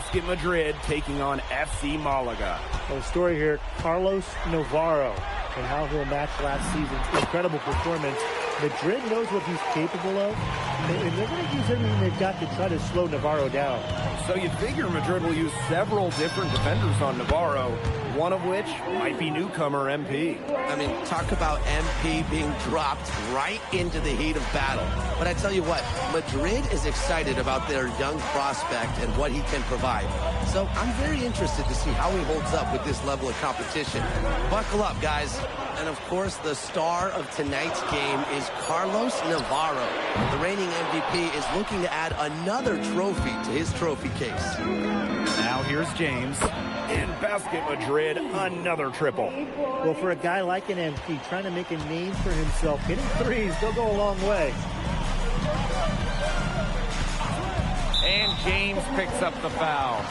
Basket Madrid taking on FC Malaga. The story here, Carlos Navarro, and how he'll match last season's incredible performance. Madrid knows what he's capable of, and they're going to use everything they've got to try to slow Navarro down. So you figure Madrid will use several different defenders on Navarro, one of which might be newcomer MP. I mean, talk about MP being dropped right into the heat of battle. But I tell you what, Madrid is excited about their young prospect and what he can provide. So I'm very interested to see how he holds up with this level of competition. Buckle up, guys. And of course, the star of tonight's game is Carlos Navarro. The reigning MVP is looking to add another trophy to his trophy case. Now here's James. In Basket Madrid, another triple. Well, for a guy like an MP trying to make a name for himself, hitting threes, they'll go a long way. And James picks up the foul.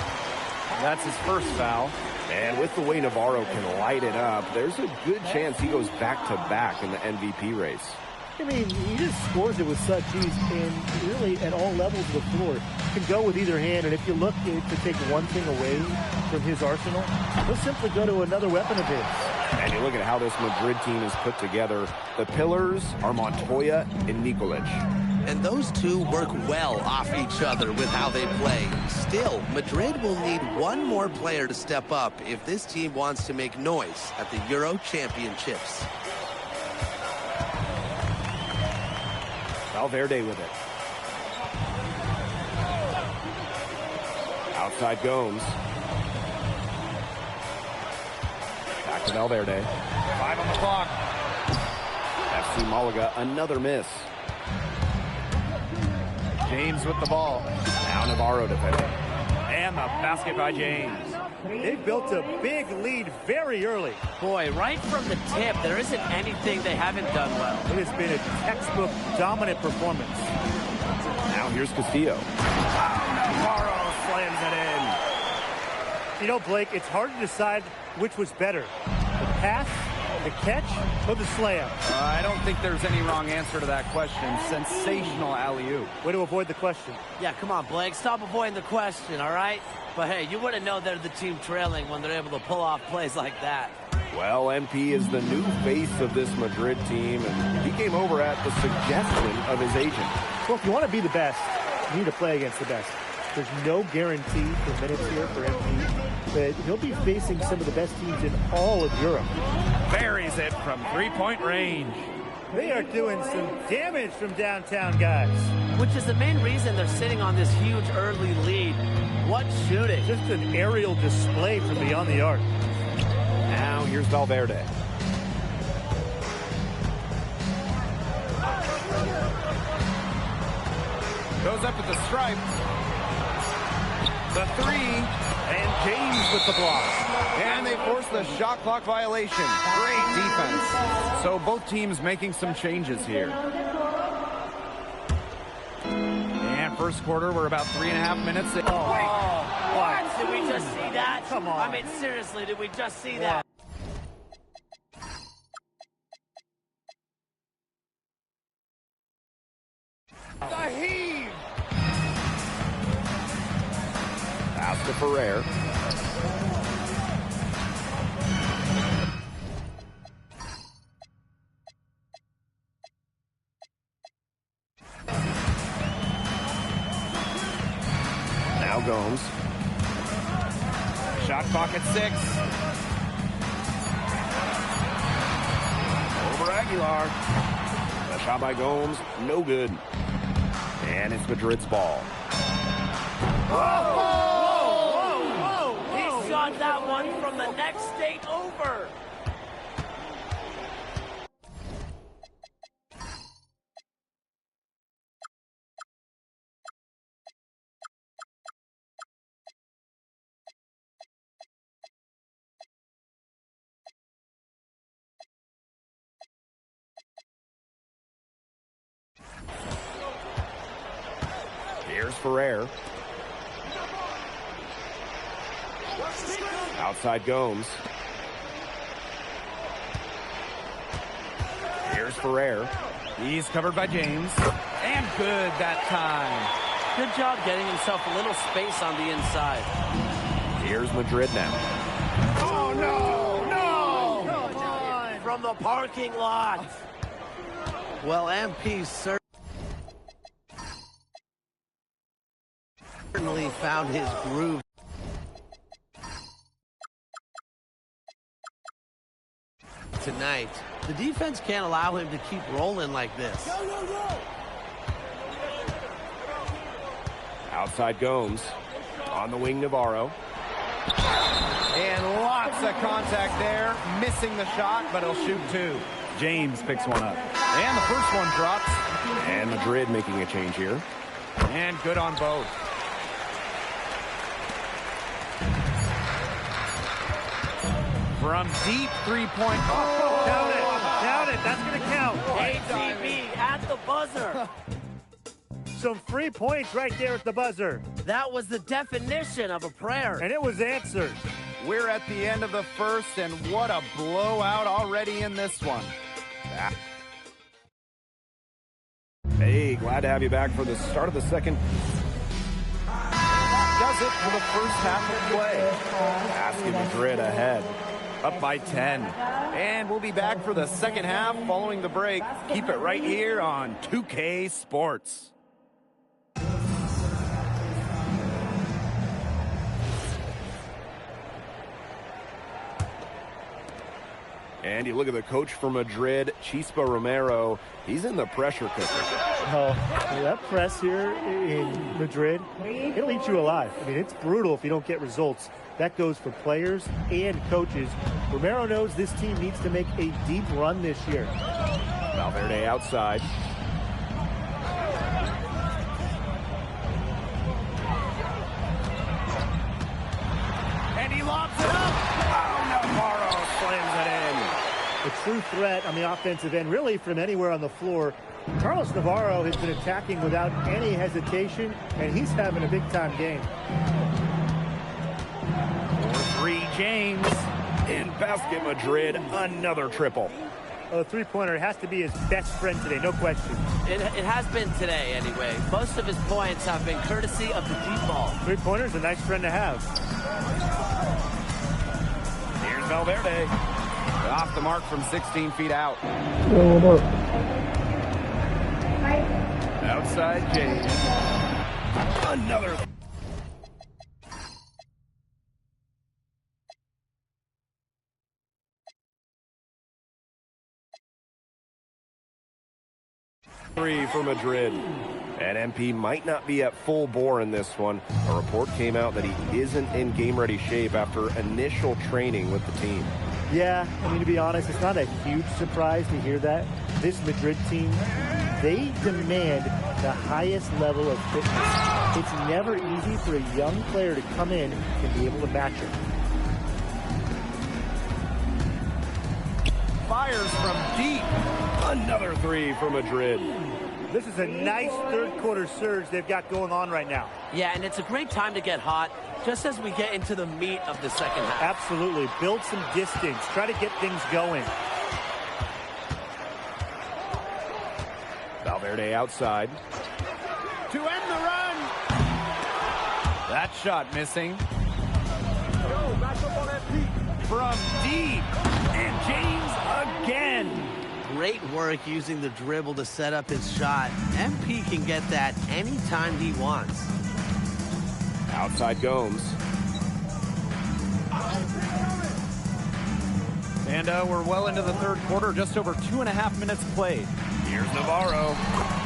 That's his first foul. And with the way Navarro can light it up, there's a good chance he goes back-to-back in the MVP race. I mean, he just scores it with such ease, and really at all levels of the floor. Can go with either hand, and if you look to take one thing away from his arsenal, he'll simply go to another weapon of his. And you look at how this Madrid team is put together. The pillars are Montoya and Nikolic. And those two work well off each other with how they play. Still, Madrid will need one more player to step up if this team wants to make noise at the Euro Championships. Valverde with it. Outside Gomes. Back to Valverde. 5 on the clock. FC Malaga, another miss. James with the ball. Now Navarro defending. And the basket by James. They built a big lead very early. Boy, right from the tip, there isn't anything they haven't done well. It has been a textbook dominant performance. Now here's Castillo. Navarro slams it in. You know, Blake, it's hard to decide which was better. The pass, the catch, or the slam? I don't think there's any wrong answer to that question. Sensational alley-oop. Way to avoid the question. Yeah, come on, Blake. Stop avoiding the question, all right? But, hey, you wouldn't know they're the team trailing when they're able to pull off plays like that. Well, MP is the new face of this Madrid team, and he came over at the suggestion of his agent. Well, if you want to be the best, you need to play against the best. There's no guarantee for minutes here for MP, but he'll be facing some of the best teams in all of Europe. Buries it from three-point range. They are doing some damage from downtown, guys. Which is the main reason they're sitting on this huge early lead. What shooting. Just an aerial display from beyond the arc. Now here's Valverde. Goes up at the stripe. The three, and James with the block. And they force the shot clock violation. Great defense. So both teams making some changes here. And first quarter, we're about 3.5 minutes in. What? Did we just see that? Come on. I mean, seriously, did we just see that? The heave! Pass to Ferrer. Now Gomes. Shot clock at 6. Over Aguilar. The shot by Gomes, no good. And it's Madrid's ball. He shot that one from the next state over. Here's Ferrer. Outside Gomes. Here's Ferrer. He's covered by James. And good that time. Good job getting himself a little space on the inside. Here's Madrid now. Oh, no! No! Come on! From the parking lot. Well, MP certainly found his groove tonight. The defense can't allow him to keep rolling like this. Outside Gomes. On the wing, Navarro. And lots of contact there. Missing the shot, but he'll shoot two. James picks one up. And the first one drops. And Madrid making a change here. And good on both. From deep three-point. Oh, Count it. Count it. That's going to count. ATB at the buzzer. Some free points right there at the buzzer. That was the definition of a prayer. And it was answered. We're at the end of the first, and what a blowout already in this one. Hey, glad to have you back for the start of the second. Does it for the first half of play. Asking Madrid ahead. Up by 10. And we'll be back for the second half following the break. Keep it right here on 2K Sports. And you look at the coach for Madrid, Chispa Romero. He's in the pressure cooker. Oh, that press here in Madrid, it'll eat you alive. I mean, it's brutal if you don't get results. That goes for players and coaches. Romero knows this team needs to make a deep run this year. Valverde outside. And he lobs it up. Oh, Navarro slams it in. A true threat on the offensive end, really from anywhere on the floor. Carlos Navarro has been attacking without any hesitation, and he's having a big-time game. 4-3 James. In basket Madrid, another triple. A three-pointer has to be his best friend today, no question. It has been today, anyway. Most of his points have been courtesy of the deep ball. Three-pointer's a nice friend to have. Here's Valverde. Off the mark from 16 feet out. Outside James. Another. Three for Madrid. And MP might not be at full bore in this one. A report came out that he isn't in game-ready shape after initial training with the team. Yeah, I mean, to be honest, it's not a huge surprise to hear that. This Madrid team, they demand the highest level of fitness. It's never easy for a young player to come in and be able to match it. Fires from deep. Another three for Madrid. This is a nice third-quarter surge they've got going on right now. Yeah, and it's a great time to get hot, just as we get into the meat of the second half. Absolutely. Build some distance. Try to get things going. Valverde outside. To end the run. That shot missing. From deep. And James again. Great work using the dribble to set up his shot. MP can get that anytime he wants. Outside Gomes. And we're well into the third quarter, just over 2.5 minutes played. Here's Navarro.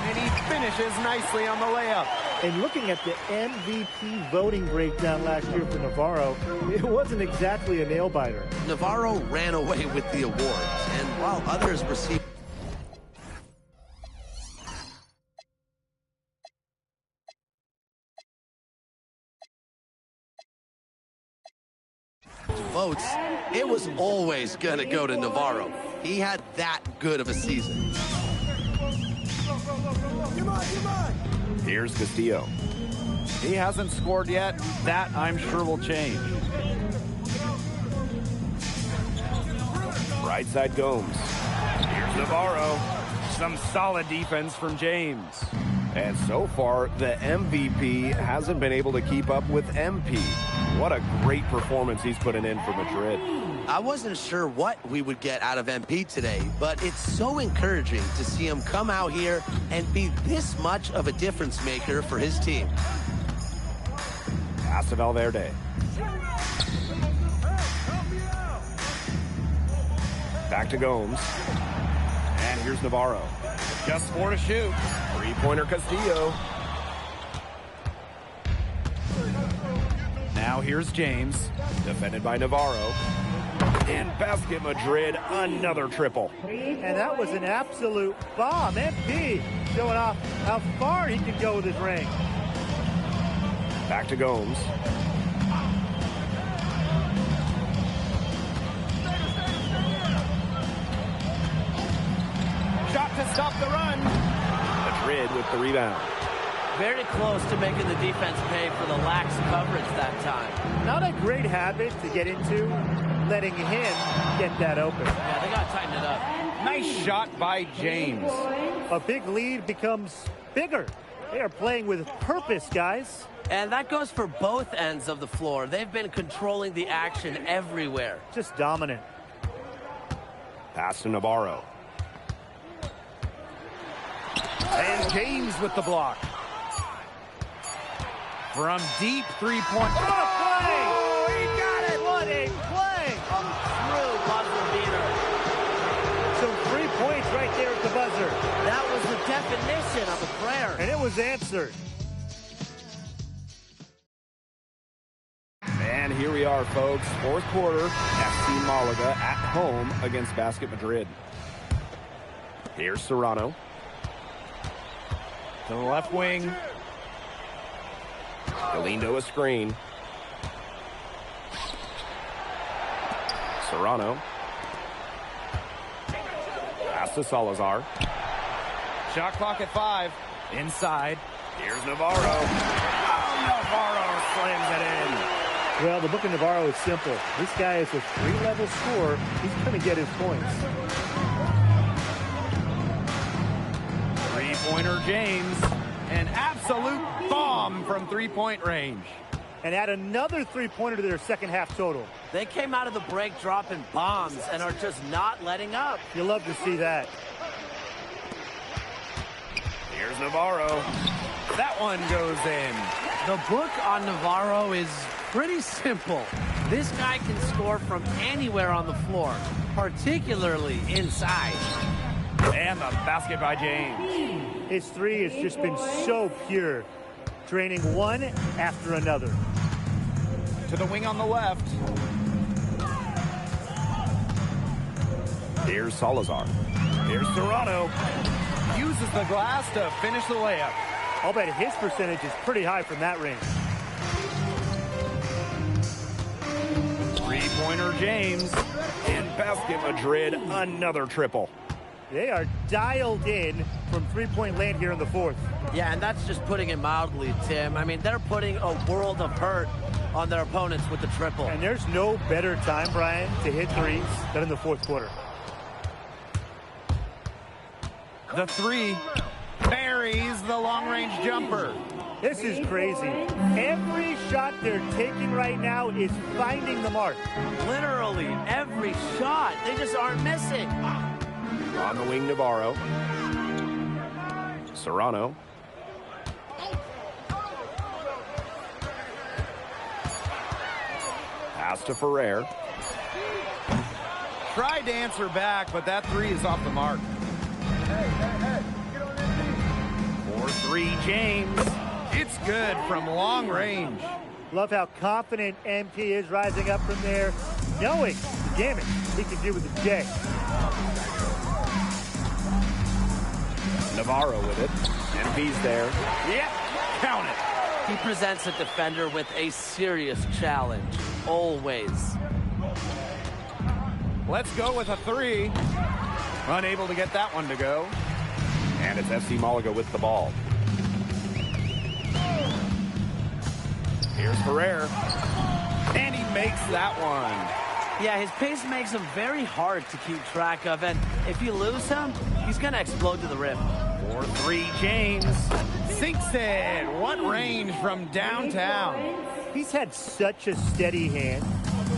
And he finishes nicely on the layup. And looking at the MVP voting breakdown last year for Navarro, it wasn't exactly a nail-biter. Navarro ran away with the awards, and while others received votes, it was always going to go to Navarro. He had that good of a season. Here's Castillo. He hasn't scored yet. That, I'm sure, will change. Right side Gomes. Here's Navarro. Some solid defense from James. And so far, the MVP hasn't been able to keep up with MP. What a great performance he's putting in for Madrid. I wasn't sure what we would get out of MP today, but it's so encouraging to see him come out here and be this much of a difference maker for his team. Pass to Valverde. Back to Gomes. And here's Navarro. Just 4 to shoot. Three-pointer Castillo. Now here's James. Defended by Navarro. And basket Madrid, another triple. And that was an absolute bomb. MP showing off how far he can go with his range. Back to Gomes. Shot to stop the run. Madrid with the rebound. Very close to making the defense pay for the lax coverage that time. Not a great habit to get into, letting him get that open. Yeah, they got to tighten it up. Nice shot by James. A big lead becomes bigger. They are playing with purpose, guys. And that goes for both ends of the floor. They've been controlling the action everywhere. Just dominant. Pass to Navarro. And James with the block. From deep three-point. What a play! Oh, he got it! What a play! A true buzzer beater. Some 3 points right there at the buzzer. That was the definition of a prayer. And it was answered. And here we are, folks. Fourth quarter, FC Malaga at home against Basket Madrid. Here's Serrano. To the left wing. Galindo a screen. Serrano. Pass to Salazar. Shot clock at 5. Inside. Here's Navarro. Oh, Navarro slams it in. Well, the book of Navarro is simple. This guy is a 3-level scorer. He's going to get his points. Three-pointer James. An absolute bomb from three-point range. And add another 3-pointer to their second half total. They came out of the break dropping bombs and are just not letting up. You love to see that. Here's Navarro. That one goes in. The book on Navarro is pretty simple. This guy can score from anywhere on the floor, particularly inside. And the basket by James. His three has just been so pure, draining one after another. To the wing on the left. Here's Salazar. Here's Serrano. Uses the glass to finish the layup. I'll bet his percentage is pretty high from that range. Three-pointer James. And basket Madrid, another triple. They are dialed in from three-point land here in the fourth. Yeah, and that's just putting it mildly, Tim. I mean, they're putting a world of hurt on their opponents with the triple. And there's no better time, Brian, to hit threes than in the fourth quarter. The three buries the long-range jumper. This is crazy. Every shot they're taking right now is finding the mark. Literally every shot. They just aren't missing. On the wing, Navarro. Serrano. Pass to Ferrer. Tried to answer back, but that three is off the mark. 4-3 James. It's good from long range. Love how confident MP is rising up from there, knowing the damage he can do with the J. Navarro with it. MP's there. Yep, count it. He presents a defender with a serious challenge, always. Let's go with a three. Unable to get that one to go. And it's FC Malaga with the ball. Here's Ferrer. And he makes that one. Yeah, his pace makes him very hard to keep track of, and if you lose him, he's going to explode to the rim. 4-3 James. Sinks it. What range from downtown. He's had such a steady hand.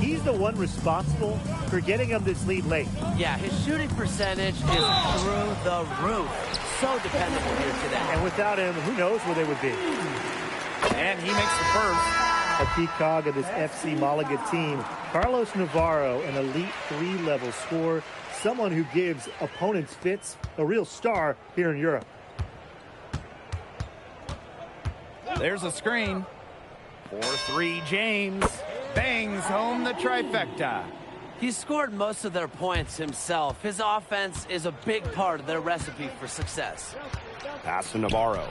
He's the one responsible for getting him this lead late. Yeah, his shooting percentage is through the roof. So dependable here today. And without him, who knows where they would be. And he makes the first. A key cog of this FC Malaga team, Carlos Navarro, an elite 3-level scorer, someone who gives opponents fits, a real star here in Europe. There's a screen. 4-3 James bangs home the trifecta. He scored most of their points himself. His offense is a big part of their recipe for success. Pass to Navarro.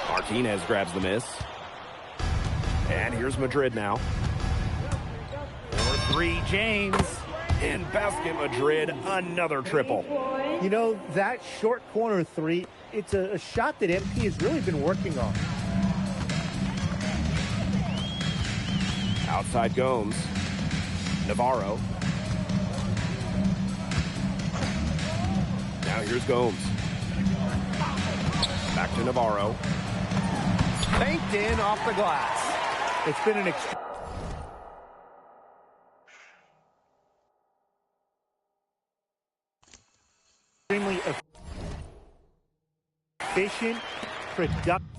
Martinez grabs the miss. And here's Madrid now. 4-3 James. In basket Madrid, another triple. You know, that short corner three, it's a shot that MP has really been working on. Outside Gomes. Navarro. Now here's Gomes. Back to Navarro. Banked in off the glass. It's been an extremely efficient, productive.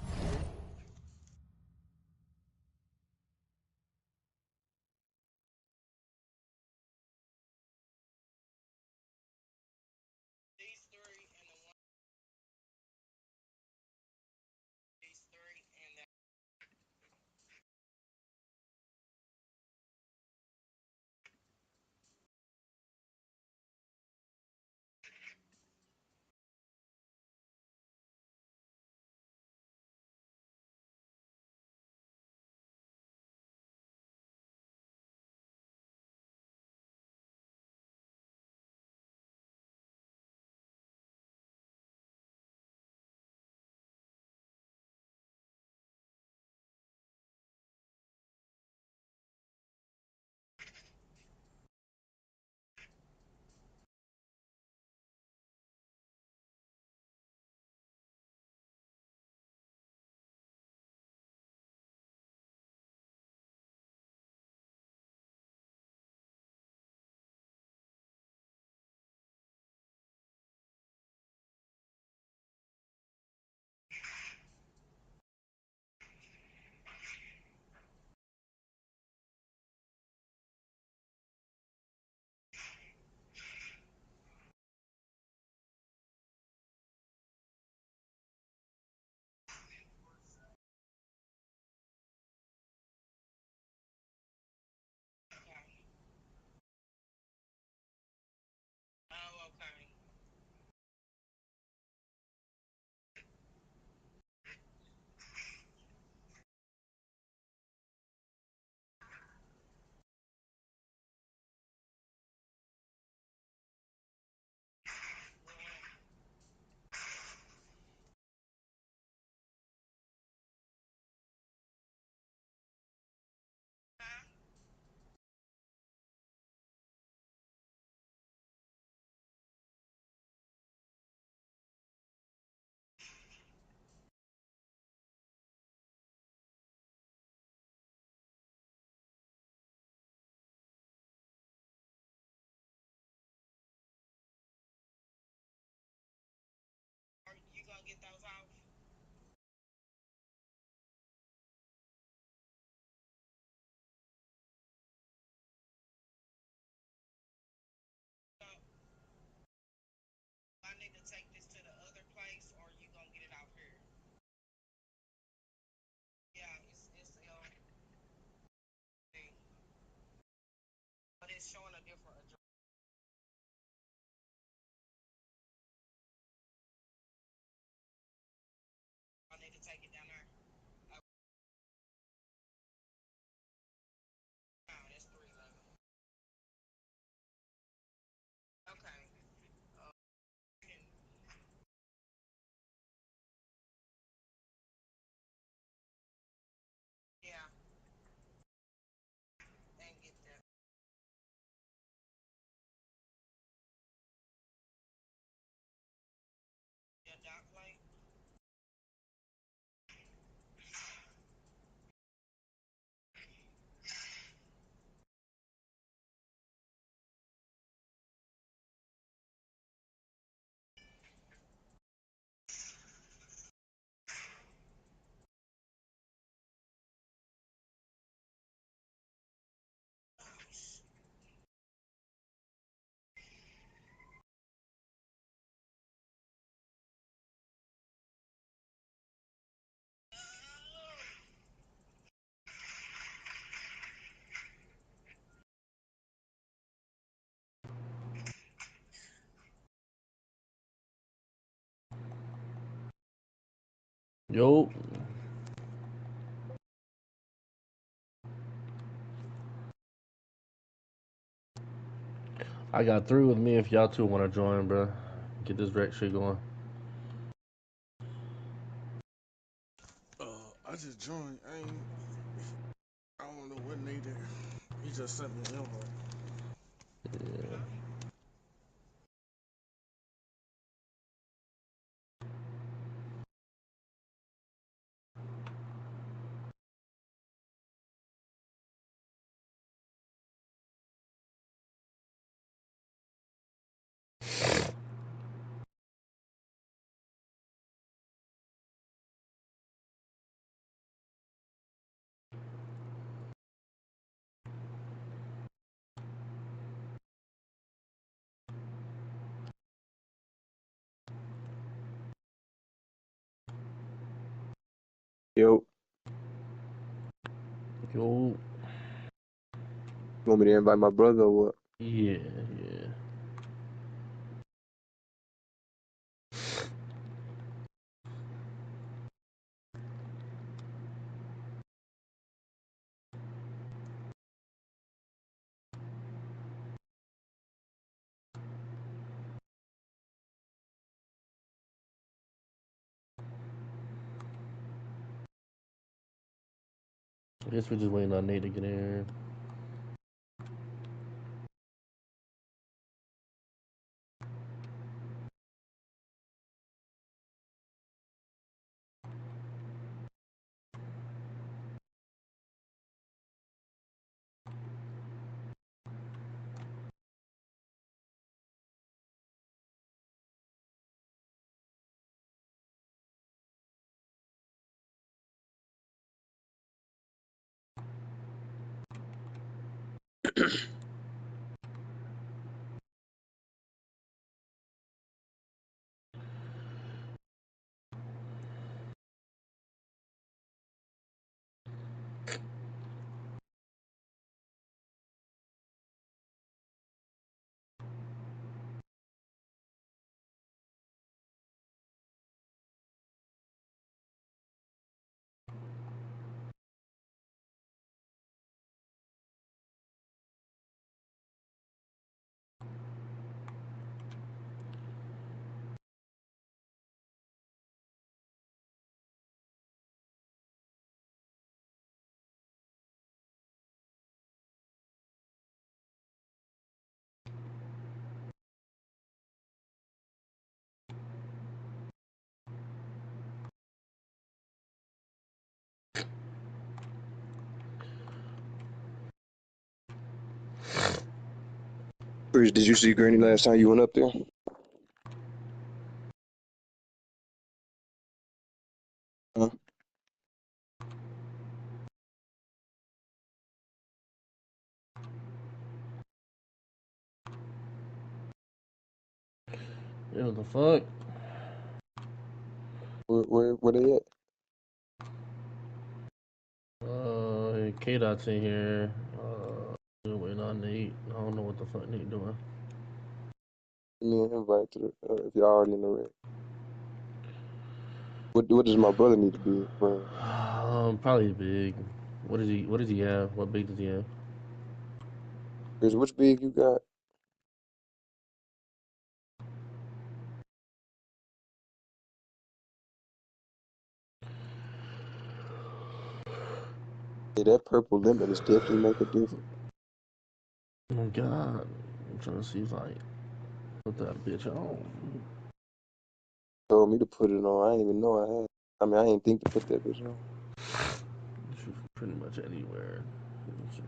Get those off. I need to take this to the other place, or you gonna get it out here? Yeah, it's but it's showing a different address. I need to take it down there. No, it's 311. Okay. Yeah, and get that. Yo, I got three with me if y'all two want to join, bro. Get this rec shit going. I just joined. I don't know what Nate did. He just sent me an invite. Yeah. Yo, Yo. you want me to invite my brother or what? Yeah, yeah. I guess we're just waiting on Nate to get in here. Chris, did you see Granny last time you went up there? Huh? Yeah, what the fuck? Where they at? K-Dot's in here. We're waiting on Nate. I don't know what the fuck Nate doing. Give me an invite to the, if y'all already in the red. What does my brother need to be bring? Probably big. What does he have? What big does he have? Chris, which big you got? Yeah, that purple limit is definitely make a difference. Oh god. I'm trying to see if I put that bitch on. Told me to put it on. I didn't even know I had. I mean, I didn't think to put that bitch on. Shoot, pretty much anywhere. Let's see.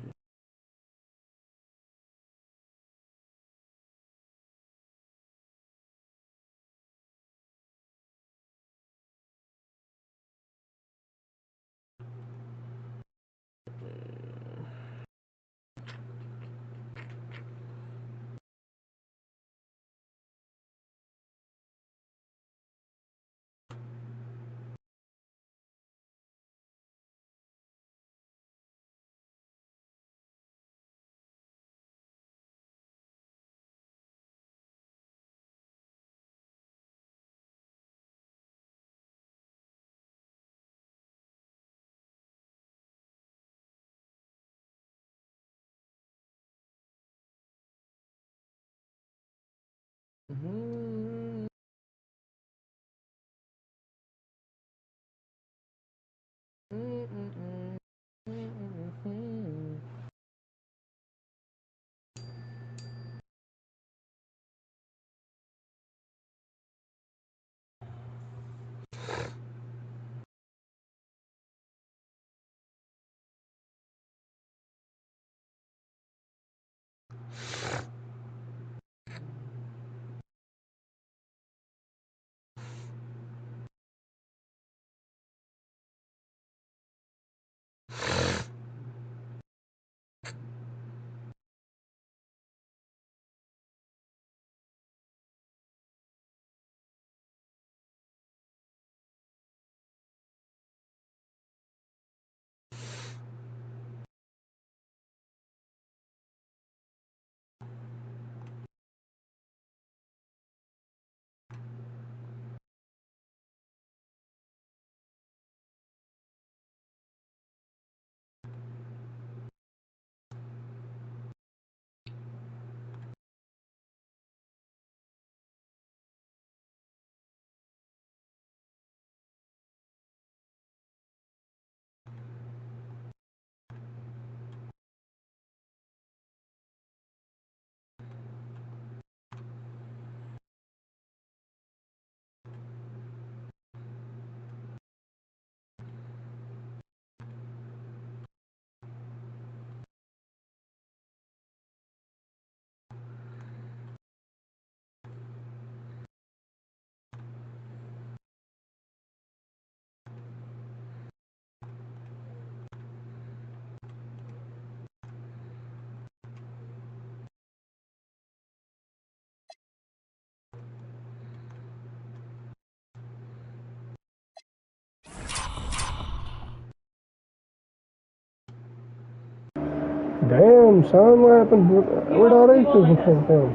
Damn, son, what happened? Where'd all these people come from?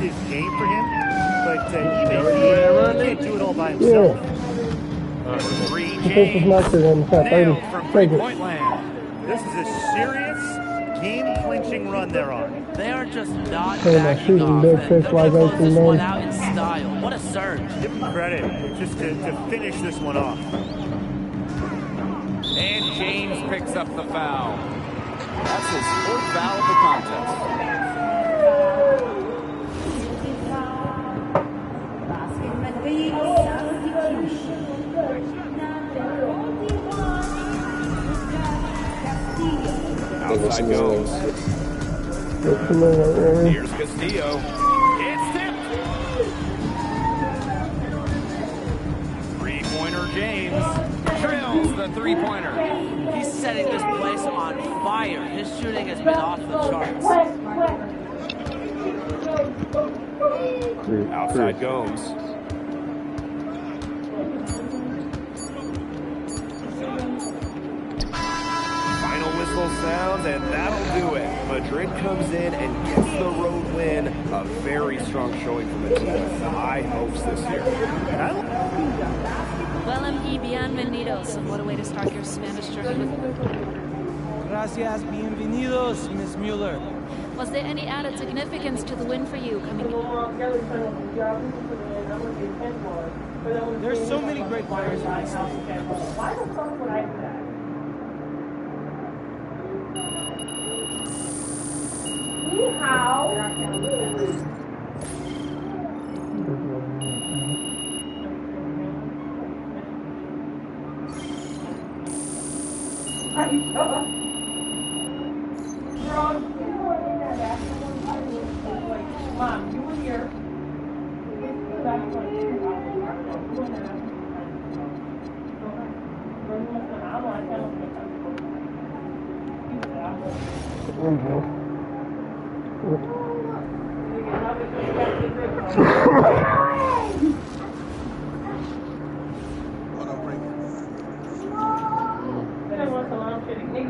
His game for him, but he can't do it all by himself. This is my turn on the top 30 seconds. This is a serious game-clinching run they're on. They are just not Hey, my backing shooting off. dead And fish they're like gonna close this 18 one man. out in style. What a surge. Give him credit just to finish this one off. And James picks up the foul. That's his fourth foul of the contest. Outside goes. Here's Castillo. It's tipped. Three-pointer James drills the three-pointer. He's setting this place on fire. His shooting has been off the charts. Outside Gomes. Final whistle sounds, and that'll do it. Madrid comes in and gets the road win. A very strong showing from the team with high hopes this year. Well, ME, bienvenidos. What a way to start your Spanish journey with. Gracias, bienvenidos, Ms. Mueller. Was there any added significance to the win for you coming in? There's so many great players in this league. Mom, you were here.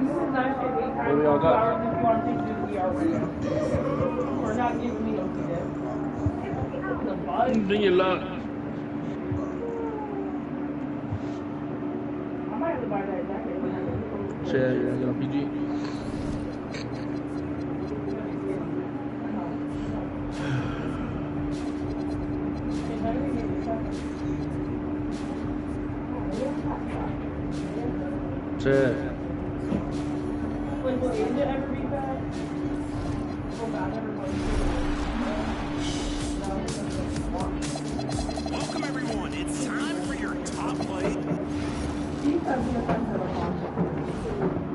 What do y'all got? Bring your luck. Yeah, I got a PG. Welcome everyone. It's time for your top play.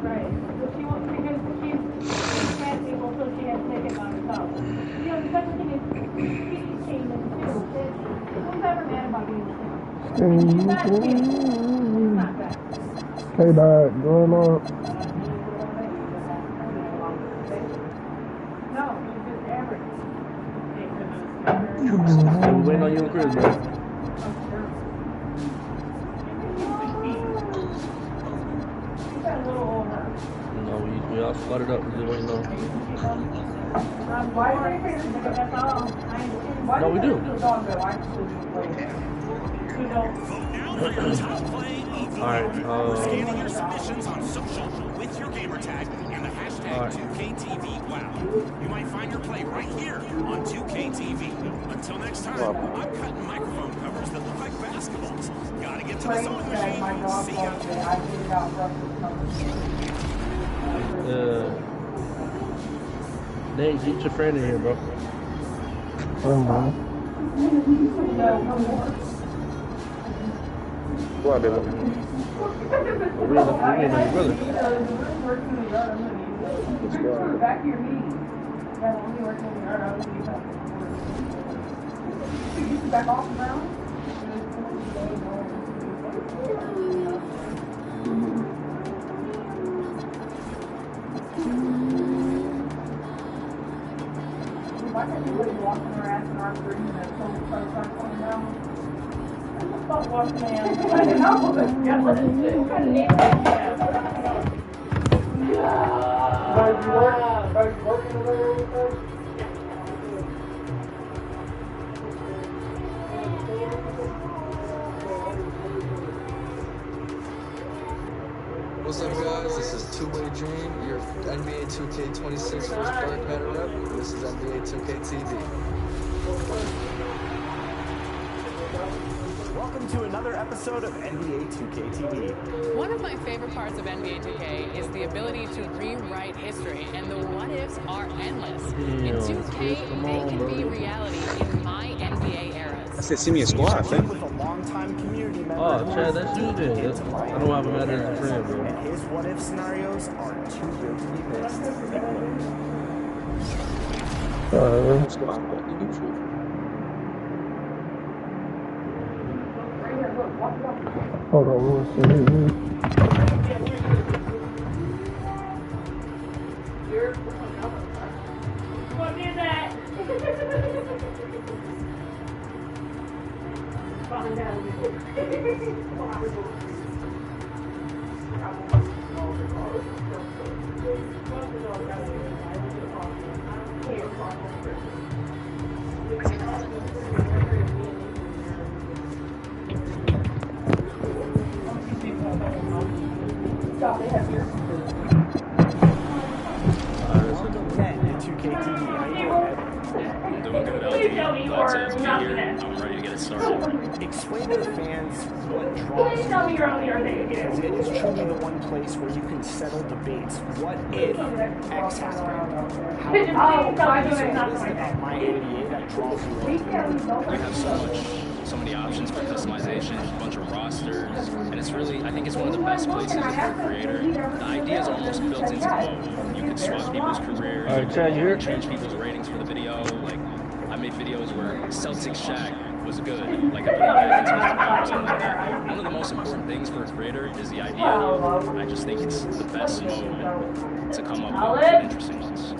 Right. But she wants because she's can't be able to she has to take it on herself. You know, the second thing is she's changing too. Who's ever mad about being sick? She's not kidding. She's not bad. K-Dot, going on. No, she's just average. I'm waiting on you and Chris, bro. No, we all spotted up. We're just waiting on. No, we do. Alright, Scanning your submissions on social with your gamer tag and the hashtag 2KTVWow. You might find your play right here on 2KTV. Until next time, I'm cutting microphone covers that look like basketballs. Gotta get to the sewing machine. See ya. Nate, get your friend in here, bro. Go out there. We're in on your brother. Back to your meeting. Yeah, when we work in the yard, I was back off around. Why can't anybody walk on their ass and arm breathing and then start coming down? Stop walking man. I didn't know, but yeah, what kind of name is that? Are you working over there with us? What's up, guys? This is Two-Way Dream, your NBA 2K26 first dark matter rep. This is NBA 2K TV. Welcome to another episode of NBA 2K TV. One of my favorite parts of NBA 2K is the ability to rewrite history, and the what-ifs are endless. In 2K, they can be reality in my NBA eras. I said, send me a squad, fam. With a long-time community member. Oh, Chad, that's you then. I don't have a matter as a friend, bro. And his what-if scenarios are too good to be missed. Squad, Hold on, we'll see. What is that? Explain to the fans what draws you because it is truly the one place where you can settle debates. What if X happened? How would what is it about my NBA that draws you in? You have so many options for customization, a bunch of rosters, and it's really, I think it's one of the best places for a creator. The idea is almost built into the mode. You can swap people's careers, All right, Chad, you here? change people's ratings for the video. Like, I made videos where Celtics Shaq was good, like I put it into something like that. One of the most important things for a creator is the idea. I just think it's the best mode to come up with interesting ones.